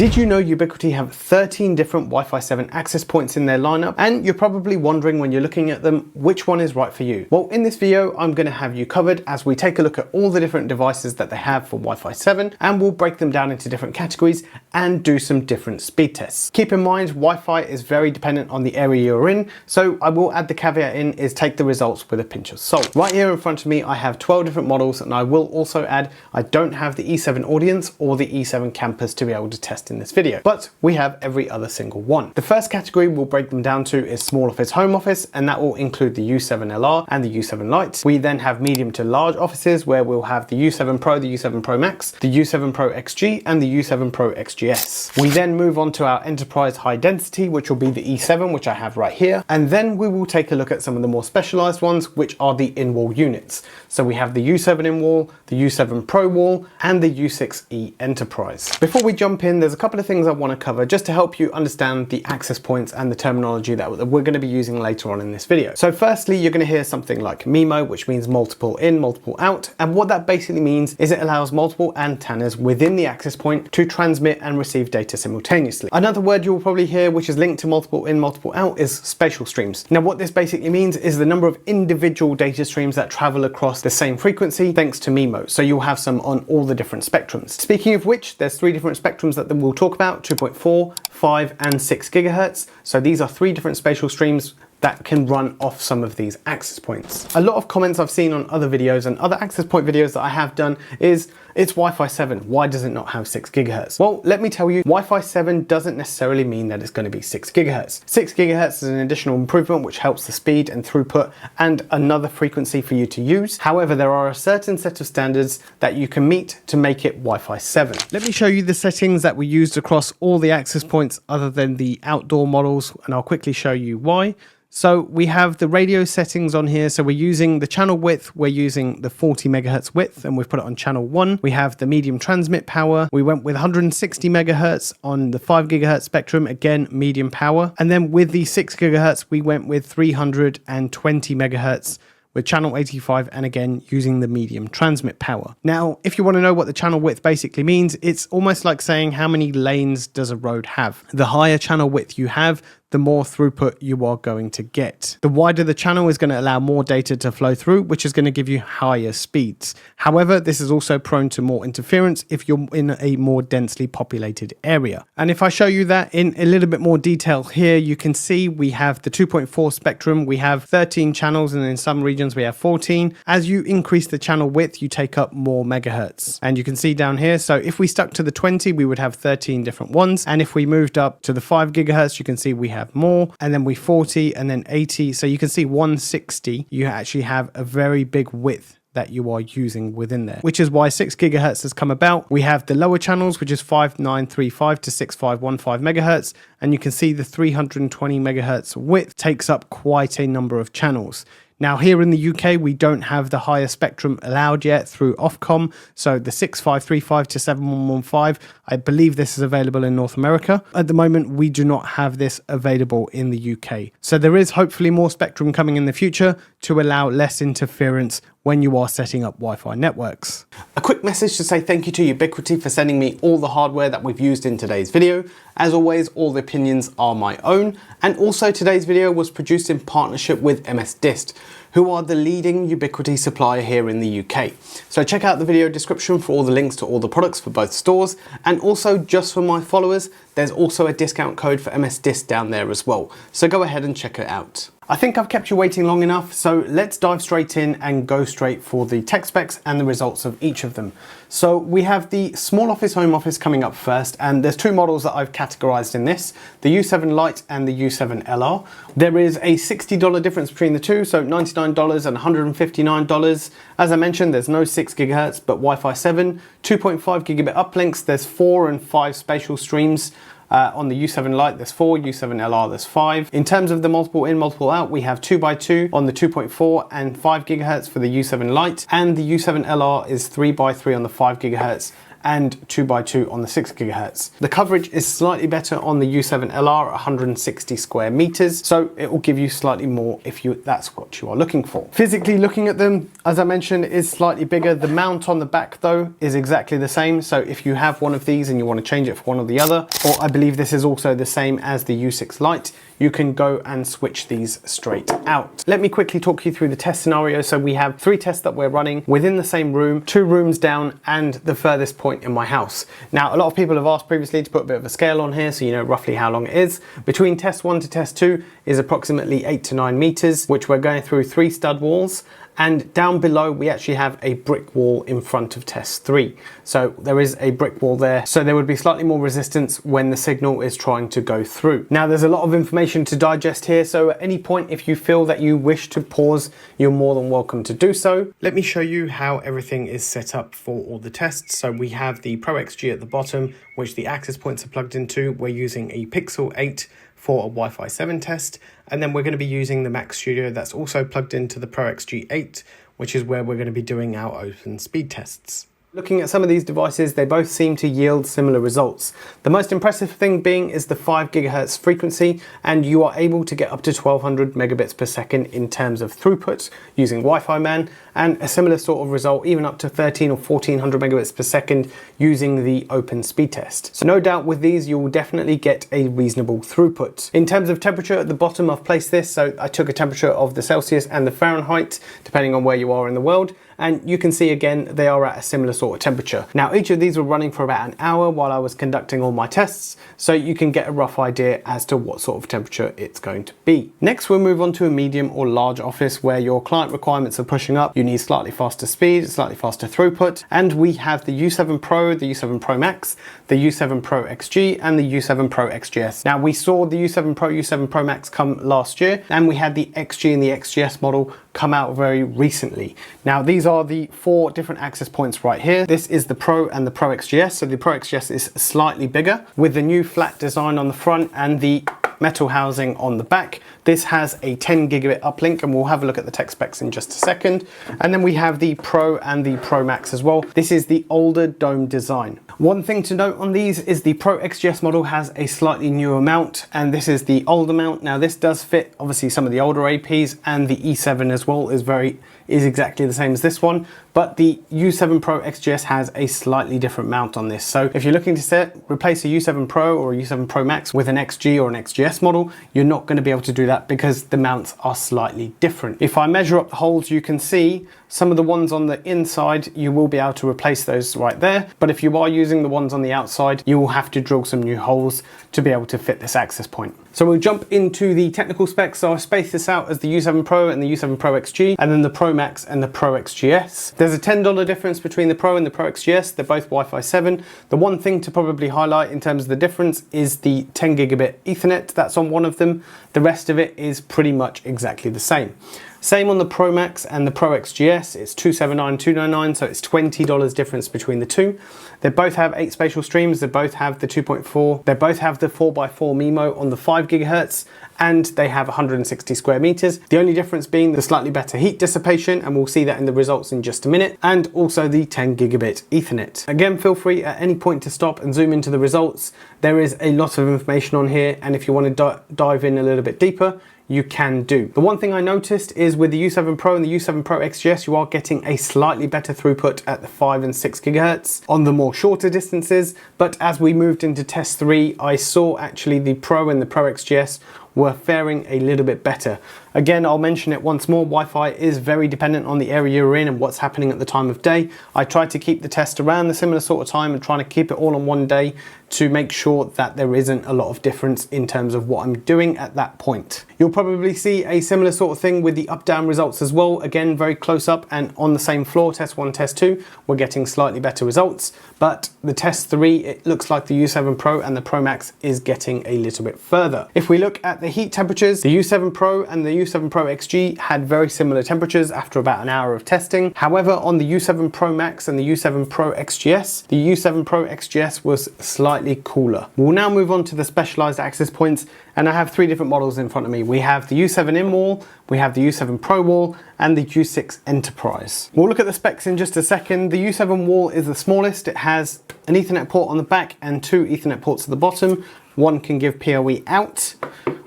Did you know Ubiquiti have 13 different Wi-Fi 7 access points in their lineup? And you're probably wondering when you're looking at them, which one is right for you? Well, in this video, I'm going to have you covered as we take a look at all the different devices that they have for Wi-Fi 7, and we'll break them down into different categories and do some different speed tests. Keep in mind, Wi-Fi is very dependent on the area you're in, so I will add the caveat in is take the results with a pinch of salt. Right here in front of me, I have 12 different models, and I will also add, I don't have the E7 Audience or the E7 Campus to be able to test in this video, but we have every other single one. The first category we'll break them down to is small office, home office, and that will include the U7 LR and the U7 Lite. We then have medium to large offices where we'll have the U7 Pro, the U7 Pro Max, the U7 Pro XG, and the U7 Pro XGS. We then move on to our enterprise high density, which will be the E7, which I have right here. And then we will take a look at some of the more specialized ones, which are the in-wall units. So we have the U7 in-wall, the U7 Pro wall, and the U6E Enterprise. Before we jump in, there's a couple of things I want to cover just to help you understand the access points and the terminology that we're going to be using later on in this video. So firstly, you're going to hear something like MIMO, which means multiple in, multiple out. And what that basically means is it allows multiple antennas within the access point to transmit and receive data simultaneously. Another word you'll probably hear, which is linked to multiple in, multiple out, is spatial streams. Now, what this basically means is the number of individual data streams that travel across the same frequency thanks to MIMO. So you'll have some on all the different spectrums. Speaking of which, there's three different spectrums that we'll talk about: 2.4, 5, and 6 gigahertz. So these are three different spatial streams that can run off some of these access points. A lot of comments I've seen on other videos and other access point videos that I have done is, it's Wi-Fi 7, why does it not have 6 gigahertz? Well, let me tell you, Wi-Fi 7 doesn't necessarily mean that it's going to be 6 gigahertz. 6 gigahertz is an additional improvement which helps the speed and throughput and another frequency for you to use. However, there are a certain set of standards that you can meet to make it Wi-Fi 7. Let me show you the settings that we used across all the access points other than the outdoor models, and I'll quickly show you why. So we have the radio settings on here. So we're using the channel width. We're using the 40 megahertz width, and we've put it on channel 1. We have the medium transmit power. We went with 160 megahertz on the 5 gigahertz spectrum, again, medium power. And then with the 6 gigahertz, we went with 320 megahertz with channel 85, and again using the medium transmit power. Now, if you want to know what the channel width basically means, it's almost like saying how many lanes does a road have. The higher channel width you have, the more throughput you are going to get. The wider the channel is going to allow more data to flow through, which is going to give you higher speeds. However, this is also prone to more interference if you're in a more densely populated area. And if I show you that in a little bit more detail here, you can see we have the 2.4 spectrum. We have 13 channels, and in some regions we have 14. As you increase the channel width, you take up more megahertz. And you can see down here, so if we stuck to the 20, we would have 13 different ones. And if we moved up to the 5 gigahertz, you can see we have more, and then we 40, and then 80. So you can see 160, you actually have a very big width that you are using within there, which is why 6 gigahertz has come about. We have the lower channels, which is 5935 to 6515 megahertz, and you can see the 320 megahertz width takes up quite a number of channels. Now, here in the UK, we don't have the higher spectrum allowed yet through Ofcom. So the 6535 to 7115, I believe this is available in North America. At the moment, we do not have this available in the UK. So there is hopefully more spectrum coming in the future to allow less interference when you are setting up Wi-Fi networks. A quick message to say thank you to Ubiquiti for sending me all the hardware that we've used in today's video. As always, all the opinions are my own. And also today's video was produced in partnership with Dist, who are the leading Ubiquiti supplier here in the UK. So check out the video description for all the links to all the products for both stores. And also, just for my followers, there's also a discount code for Dist down there as well. So go ahead and check it out. I think I've kept you waiting long enough, so let's dive straight in and go straight for the tech specs and the results of each of them. So we have the small office, home office coming up first, and there's two models that I've categorized in this, the U7 Lite and the U7 LR. There is a $60 difference between the two, so $99 and $159. As I mentioned, there's no 6 gigahertz, but Wi-Fi 7, 2.5 gigabit uplinks, there's 4 and 5 spatial streams. On the U7 Lite, there's 4, U7 LR, there's 5. In terms of the multiple in, multiple out, we have 2x2 on the 2.4 and 5 gigahertz for the U7 Lite, and the U7 LR is 3x3 on the 5 gigahertz and 2x2 on the 6 GHz. The coverage is slightly better on the U7 LR at 160 square meters, so it will give you slightly more if that's what you are looking for. Physically looking at them, as I mentioned, is slightly bigger. The mount on the back though is exactly the same, so if you have one of these and you want to change it for one or the other, or I believe this is also the same as the U6 Lite, you can go and switch these straight out. Let me quickly talk you through the test scenario. So we have 3 tests that we're running within the same room, 2 rooms down, and the furthest point in my house. Now, a lot of people have asked previously to put a bit of a scale on here so you know roughly how long it is. Between test 1 to test 2 is approximately 8 to 9 meters, which we're going through 3 stud walls. And down below, we actually have a brick wall in front of test 3. So there is a brick wall there. So there would be slightly more resistance when the signal is trying to go through. Now, there's a lot of information to digest here. So at any point, if you feel that you wish to pause, you're more than welcome to do so. Let me show you how everything is set up for all the tests. So we have the Pro XG at the bottom, which the access points are plugged into. We're using a Pixel 8 for a Wi-Fi 7 test, and then we're going to be using the Mac Studio that's also plugged into the Pro XG8, which is where we're going to be doing our open speed tests. Looking at some of these devices, they both seem to yield similar results. The most impressive thing being is the 5 GHz frequency, and you are able to get up to 1200 megabits per second in terms of throughput using WiFiman, and a similar sort of result even up to 13 or 1400 megabits per second using the OpenSpeedTest. So no doubt with these you will definitely get a reasonable throughput. In terms of temperature, at the bottom I've placed this, so I took a temperature of the Celsius and the Fahrenheit depending on where you are in the world, and you can see again they are at a similar sort of temperature. Now each of these were running for about an hour while I was conducting all my tests, so you can get a rough idea as to what sort of temperature it's going to be. Next we'll move on to a medium or large office where your client requirements are pushing up. You need slightly faster speed, slightly faster throughput, and we have the U7 Pro, the U7 Pro Max, the U7 Pro XG, and the U7 Pro XGS. Now we saw the U7 Pro, U7 Pro Max come last year, and we had the XG and the XGS model come out very recently. Now these are the 4 different access points right here. This is the Pro and the Pro XGS. So the Pro XGS is slightly bigger with the new flat design on the front and the metal housing on the back. This has a 10 gigabit uplink, and we'll have a look at the tech specs in just a second. And then we have the Pro and the Pro Max as well. This is the older dome design. One thing to note on these is the Pro XGS model has a slightly newer mount, and this is the older mount. Now this does fit obviously some of the older APs, and the E7 as well is exactly the same as this one, but the U7 Pro XGS has a slightly different mount on this. So if you're looking to replace a U7 Pro or a U7 Pro Max with an XG or an XGS model, you're not going to be able to do that because the mounts are slightly different. If I measure up the holes, you can see some of the ones on the inside, you will be able to replace those right there. But if you are using the ones on the outside, you will have to drill some new holes to be able to fit this access point. So we'll jump into the technical specs. So I've spaced this out as the U7 Pro and the U7 Pro XG, and then the Pro Max and the Pro XGS. There's a $10 difference between the Pro and the Pro XGS. They're both Wi-Fi 7. The one thing to probably highlight in terms of the difference is the 10 gigabit Ethernet that's on one of them. The rest of it is pretty much exactly the same. Same on the Pro Max and the Pro XGS, it's $279, $299, so it's $20 difference between the two. They both have 8 spatial streams, they both have the 2.4, they both have the 4x4 MIMO on the 5 GHz, and they have 160 square meters. The only difference being the slightly better heat dissipation, and we'll see that in the results in just a minute, and also the 10 gigabit Ethernet. Again, feel free at any point to stop and zoom into the results. There is a lot of information on here, and if you want to dive in a little bit deeper, you can do. The one thing I noticed is with the U7 Pro and the U7 Pro XGS, you are getting a slightly better throughput at the 5 and 6 gigahertz on the more shorter distances. But as we moved into test 3, I saw actually the Pro and the Pro XGS were faring a little bit better. Again, I'll mention it once more, Wi-Fi is very dependent on the area you're in and what's happening at the time of day. I tried to keep the test around the similar sort of time and trying to keep it all on one day to make sure that there isn't a lot of difference in terms of what I'm doing at that point. You'll probably see a similar sort of thing with the up-down results as well. Again, very close up and on the same floor, test 1, test 2, we're getting slightly better results. But the test 3, it looks like the U7 Pro and the Pro Max is getting a little bit further. If we look at the heat temperatures, the U7 Pro and the U7 Pro XG had very similar temperatures after about an hour of testing. However, on the U7 Pro Max and the U7 Pro XGS, the U7 Pro XGS was slightly slightly cooler. We'll now move on to the specialized access points, and I have three different models in front of me. We have the U7 in-wall, we have the U7 Pro wall, and the U6 Enterprise. We'll look at the specs in just a second. The U7 wall is the smallest. It has an Ethernet port on the back and two Ethernet ports at the bottom. One can give PoE out.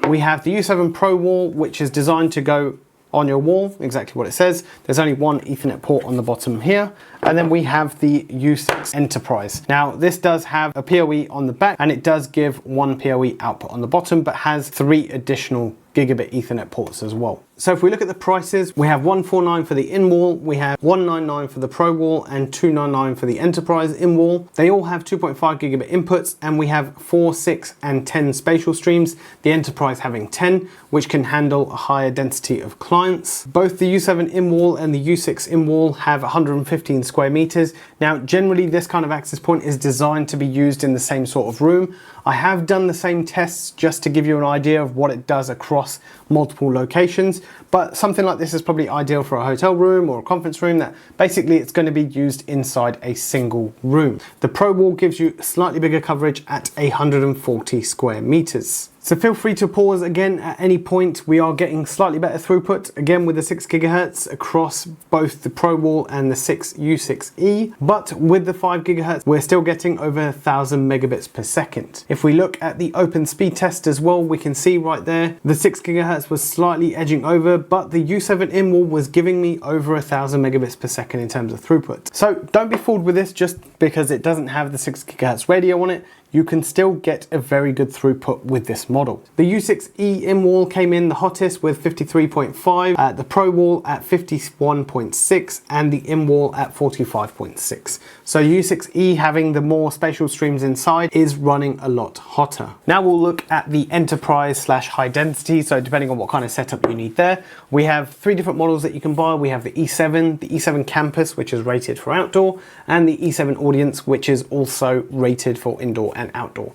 We have the U7 Pro wall, which is designed to go on your wall, exactly what it says. There's only one Ethernet port on the bottom here. And then we have the U6 Enterprise. Now, this does have a PoE on the back, and it does give one PoE output on the bottom, but has 3 additional gigabit Ethernet ports as well. So if we look at the prices, we have $149 for the in-wall, we have $199 for the Pro wall, and $299 for the Enterprise in-wall. They all have 2.5 gigabit inputs, and we have 4, 6, and 10 spatial streams, the Enterprise having 10, which can handle a higher density of clients. Both the U7 in-wall and the U6 in-wall have 115 square meters. Now, generally this kind of access point is designed to be used in the same sort of room. I have done the same tests just to give you an idea of what it does across multiple locations, but something like this is probably ideal for a hotel room or a conference room that basically it's going to be used inside a single room. The Pro wall gives you slightly bigger coverage at 140 square meters. So feel free to pause again at any point. We are getting slightly better throughput, again with the 6 gigahertz across both the Pro wall and the U6E, but with the 5 gigahertz, we're still getting over 1000 megabits per second. If we look at the OpenSpeedTest as well, we can see right there, the 6 gigahertz was slightly edging over, but the U7 in-wall was giving me over 1000 megabits per second in terms of throughput. So don't be fooled with this just because it doesn't have the 6 gigahertz radio on it. You can still get a very good throughput with this model. The U6E in-wall came in the hottest with 53.5, the Pro wall at 51.6, and the in-wall at 45.6. So U6E, having the more spatial streams inside, is running a lot hotter. Now we'll look at the Enterprise / high density, so depending on what kind of setup you need there. We have 3 different models that you can buy. We have the E7, the E7 Campus, which is rated for outdoor, and the E7 Audience, which is also rated for indoor and outdoor.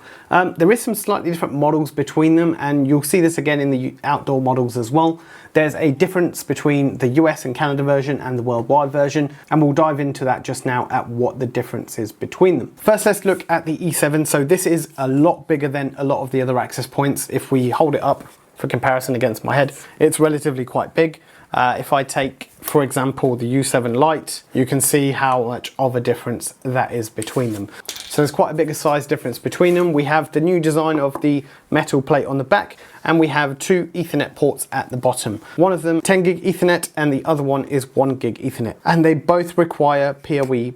There is some slightly different models between them, and you'll see this again in the outdoor models as well. There's a difference between the US and Canada version and the worldwide version, and we'll dive into that just now at what the difference is between them. First, let's look at the E7. So this is a lot bigger than a lot of the other access points. If we hold it up for comparison against my head, it's relatively quite big. If I take, for example, the U7 Lite, you can see how much of a difference that is between them. So there's quite a big size difference between them. We have the new design of the metal plate on the back, and we have 2 Ethernet ports at the bottom. One of them 10 gig Ethernet and the other one is 1 gig Ethernet, and they both require PoE++.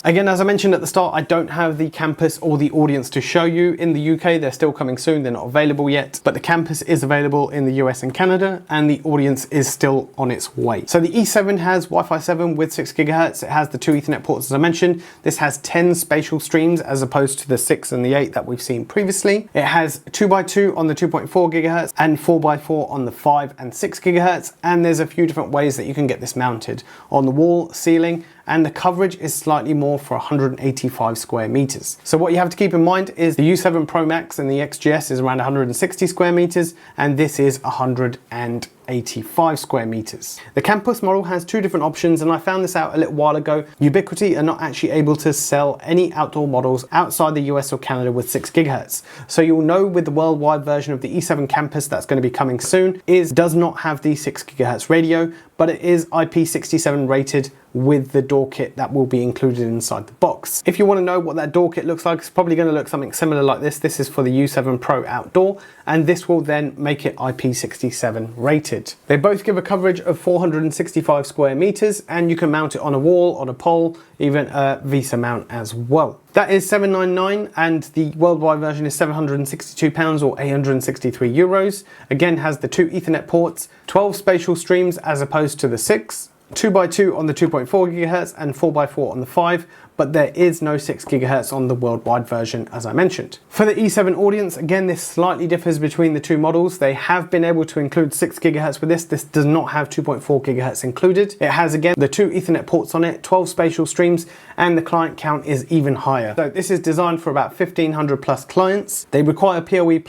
Again, as I mentioned at the start, I don't have the Campus or the Audience to show you. In the UK, they're still coming soon, they're not available yet, but the Campus is available in the US and Canada, and the Audience is still on its way. So the E7 has Wi-Fi 7 with 6 gigahertz. It has the 2 Ethernet ports as I mentioned. This has 10 spatial streams as opposed to the 6 and the 8 that we've seen previously. It has 2x2 on the 2.4 gigahertz and 4x4 on the 5 and 6 gigahertz. And there's a few different ways that you can get this mounted on the wall, ceiling, and the coverage is slightly more for 185 square meters. So what you have to keep in mind is the U7 Pro Max and the XGS is around 160 square meters, and this is 185 square meters. The Campus model has 2 different options, and I found this out a little while ago. Ubiquiti are not actually able to sell any outdoor models outside the US or Canada with 6 gigahertz. So you'll know with the worldwide version of the E7 Campus that's going to be coming soon does not have the 6 gigahertz radio, but it is IP67 rated with the door kit that will be included inside the box. If you want to know what that door kit looks like, it's probably going to look something similar like this. This is for the U7 Pro Outdoor, and this will then make it IP67 rated. They both give a coverage of 465 square meters, and you can mount it on a wall, on a pole, even a Visa mount as well. That is $799, and the worldwide version is £762 or 863 euros. Again, has the 2 Ethernet ports, 12 spatial streams as opposed to the 6, 2x2 on the 2.4 gigahertz and 4x4 on the 5, but there is no 6 gigahertz on the worldwide version, as I mentioned. For the E7 Audience, again, this slightly differs between the 2 models. They have been able to include 6 gigahertz with this. This does not have 2.4 gigahertz included. It has, again, the 2 Ethernet ports on it, 12 spatial streams, and the client count is even higher. So this is designed for about 1500 plus clients. They require PoE++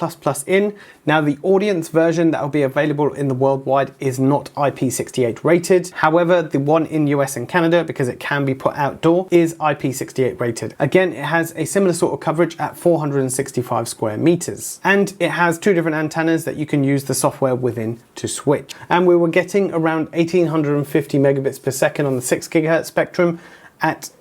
in. Now, the Audience version that will be available in the worldwide is not IP68 rated. However, the one in US and Canada, because it can be put outdoor, is IP68 rated. Again, it has a similar sort of coverage at 465 square meters. And it has two different antennas that you can use the software within to switch. And we were getting around 1850 megabits per second on the 6 gigahertz spectrum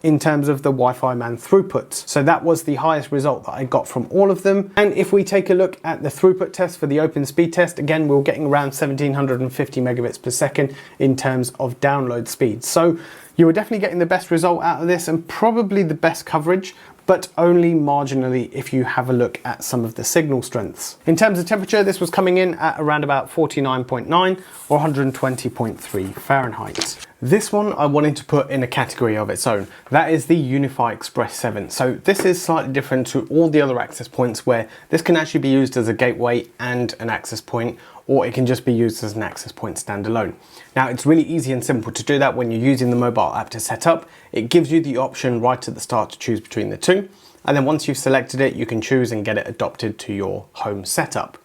in terms of the WiFiman throughput. So that was the highest result that I got from all of them. And if we take a look at the throughput test for the OpenSpeedTest, again, we were getting around 1750 megabits per second in terms of download speed. So you were definitely getting the best result out of this and probably the best coverage, but only marginally if you have a look at some of the signal strengths. In terms of temperature, this was coming in at around about 49.9 or 120.3 Fahrenheit. This one I wanted to put in a category of its own. That is the UniFi Express 7. So this is slightly different to all the other access points, where this can actually be used as a gateway and an access point, or it can just be used as an access point standalone. Now, it's really easy and simple to do that when you're using the mobile app to set up. It gives you the option right at the start to choose between the two. And then once you've selected it, you can choose and get it adopted to your home setup.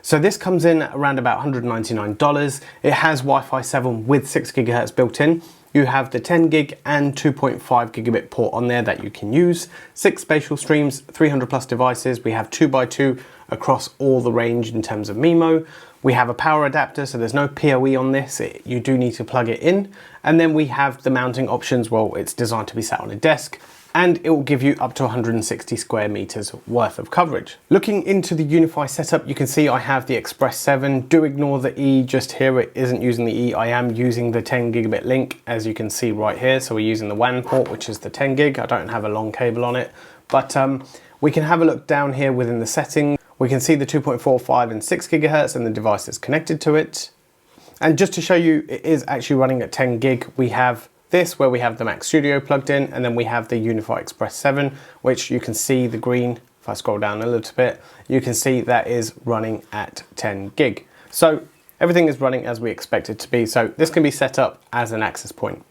So this comes in at around about $199. It has Wi-Fi 7 with 6 gigahertz built in. You have the 10 gig and 2.5 gigabit port on there that you can use. 6 spatial streams, 300 plus devices. We have 2x2 across all the range in terms of MIMO. We have a power adapter, so there's no PoE on this. You do need to plug it in. And then we have the mounting options. Well, it's designed to be sat on a desk, and it will give you up to 160 square meters worth of coverage. Looking into the UniFi setup, you can see I have the Express 7. Do ignore the E just here. It isn't using the E. I am using the 10 gigabit link, as you can see right here. So we're using the WAN port, which is the 10 gig. I don't have a long cable on it, but we can have a look down here within the settings. We can see the 2.45 and 6 gigahertz and the devices connected to it. And just to show you, it is actually running at 10 gig. We have this where we have the Mac Studio plugged in, and then we have the UniFi Express 7, which you can see the green. If I scroll down a little bit, you can see that is running at 10 gig. So everything is running as we expect it to be. So this can be set up as an access point.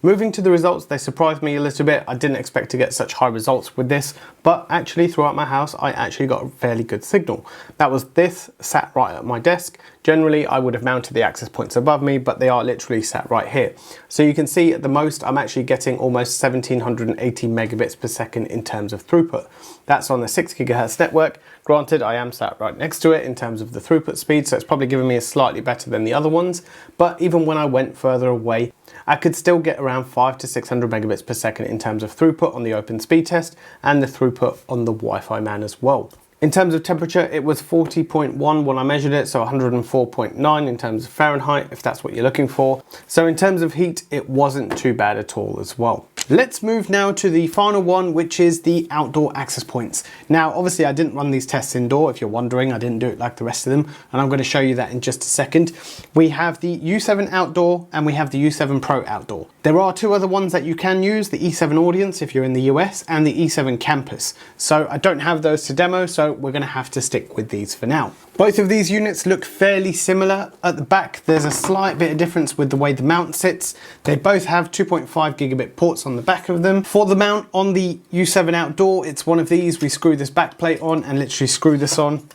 Moving to the results, they surprised me a little bit. I didn't expect to get such high results with this, but actually throughout my house, I actually got a fairly good signal. That was this sat right at my desk. Generally, I would have mounted the access points above me, but they are literally sat right here. So you can see at the most, I'm actually getting almost 1780 megabits per second in terms of throughput. That's on the 6 gigahertz network. Granted, I am sat right next to it in terms of the throughput speed, so it's probably giving me a slightly better than the other ones. But even when I went further away, I could still get around 500 to 600 megabits per second in terms of throughput on the OpenSpeedTest and the throughput on the WiFiman as well. In terms of temperature, it was 40.1 when I measured it, so 104.9 in terms of Fahrenheit, if that's what you're looking for. So in terms of heat, it wasn't too bad at all as well. Let's move now to the final one, which is the outdoor access points. Now, obviously I didn't run these tests indoor. If you're wondering, I didn't do it like the rest of them, and I'm going to show you that in just a second. We have the U7 Outdoor and we have the U7 Pro Outdoor. There are two other ones that you can use, the E7 Audience if you're in the US and the E7 Campus. So I don't have those to demo, so we're going to have to stick with these for now. Both of these units look fairly similar. At the back, there's a slight bit of difference with the way the mount sits. They both have 2.5 gigabit ports on the back of them. For the mount on the U7 Outdoor, it's one of these. We screw this back plate on and literally screw this on,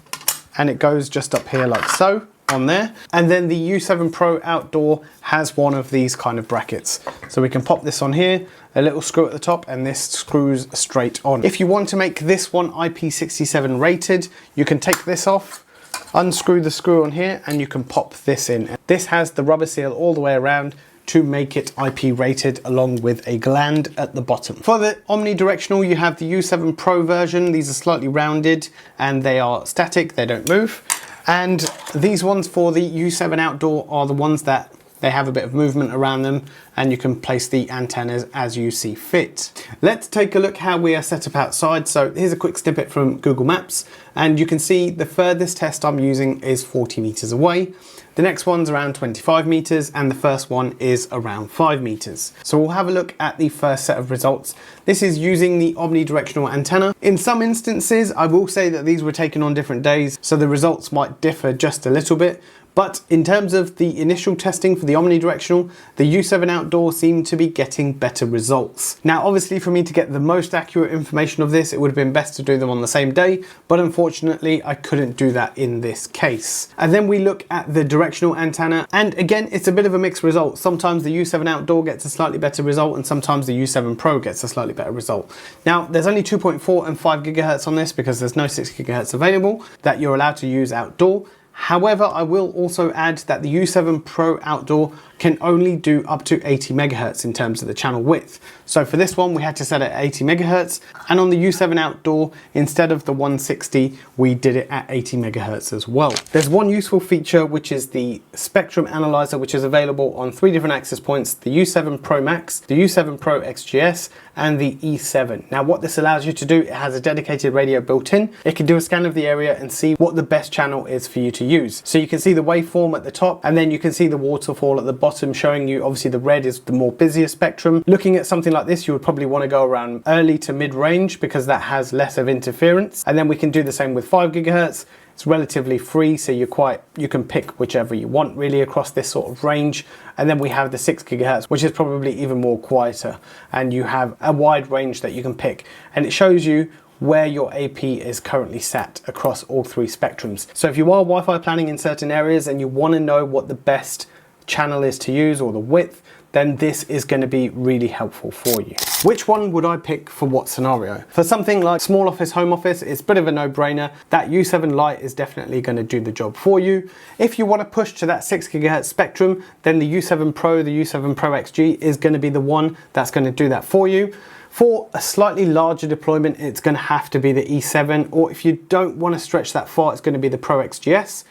and it goes just up here like so on there. And then the U7 Pro Outdoor has one of these kind of brackets. So we can pop this on here, a little screw at the top, and this screws straight on. If you want to make this one IP67 rated, you can take this off, unscrew the screw on here, and you can pop this in. This has the rubber seal all the way around to make it IP rated, along with a gland at the bottom. For the omnidirectional, you have the U7 Pro version. These are slightly rounded and they are static, they don't move. And these ones for the U7 Outdoor are the ones that they have a bit of movement around them, and you can place the antennas as you see fit. Let's take a look how we are set up outside. So here's a quick snippet from Google Maps, and you can see the furthest test I'm using is 40 meters away. The next one's around 25 meters, and the first one is around 5 meters. So we'll have a look at the first set of results. This is using the omnidirectional antenna. In some instances, I will say that these were taken on different days, so the results might differ just a little bit. But in terms of the initial testing for the omnidirectional, the U7 Outdoor seemed to be getting better results. Now, obviously for me to get the most accurate information of this, it would have been best to do them on the same day, but unfortunately I couldn't do that in this case. And then we look at the directional antenna. And again, it's a bit of a mixed result. Sometimes the U7 Outdoor gets a slightly better result, and sometimes the U7 Pro gets a slightly better result. Now, there's only 2.4 and 5 gigahertz on this because there's no 6 gigahertz available that you're allowed to use outdoor. However, I will also add that the U7 Pro Outdoor can only do up to 80 megahertz in terms of the channel width. So for this one, we had to set it at 80 megahertz, and on the U7 Outdoor, instead of the 160, we did it at 80 megahertz as well. There's one useful feature, which is the spectrum analyzer, which is available on 3 different access points: the U7 Pro Max, the U7 Pro XGS, and the E7. Now, what this allows you to do, it has a dedicated radio built in. It can do a scan of the area and see what the best channel is for you to use. So you can see the waveform at the top, and then you can see the waterfall at the bottom, showing you obviously the red is the more busier spectrum. Looking at something like this, you would probably want to go around early to mid range because that has less of interference. And then we can do the same with 5 gigahertz. It's relatively free, so you can pick whichever you want really across this sort of range. And then we have the 6 gigahertz, which is probably even more quieter, and you have a wide range that you can pick, and it shows you where your AP is currently sat across all 3 spectrums. So if you are Wi-Fi planning in certain areas and you want to know what the best channel is to use or the width, then this is going to be really helpful for you. Which one would I pick for what scenario? For something like small office, home office, it's a bit of a no-brainer. That U7 Lite is definitely going to do the job for you. If you want to push to that 6 gigahertz spectrum, then the U7 Pro, the U7 Pro XG is going to be the one that's going to do that for you. For a slightly larger deployment, it's going to have to be the E7, or if you don't want to stretch that far, it's going to be the Pro XGS.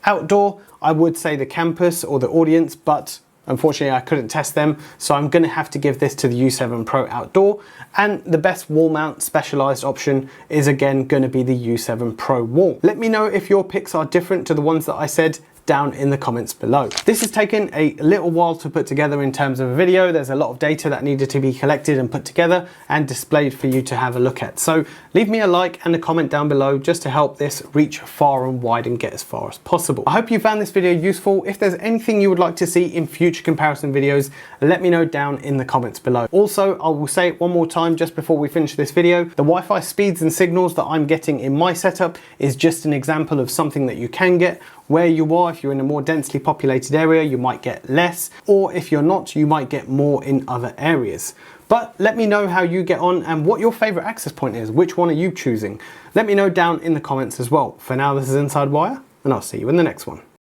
Outdoor, I would say the Campus or the Audience, but unfortunately I couldn't test them, so I'm going to have to give this to the U7 Pro Outdoor. And the best wall mount Specialized option is again going to be the U7 Pro Wall. Let me know if your picks are different to the ones that I said down in the comments below. This has taken a little while to put together in terms of a video. There's a lot of data that needed to be collected and put together and displayed for you to have a look at. So leave me a like and a comment down below just to help this reach far and wide and get as far as possible. I hope you found this video useful. If there's anything you would like to see in future comparison videos, let me know down in the comments below. Also, I will say it one more time just before we finish this video, the Wi-Fi speeds and signals that I'm getting in my setup is just an example of something that you can get where you are. If you're in a more densely populated area, you might get less, or if you're not, you might get more in other areas. But let me know how you get on and what your favorite access point is. Which one are you choosing? Let me know down in the comments as well. For now, this is Inside Wire, and I'll see you in the next one.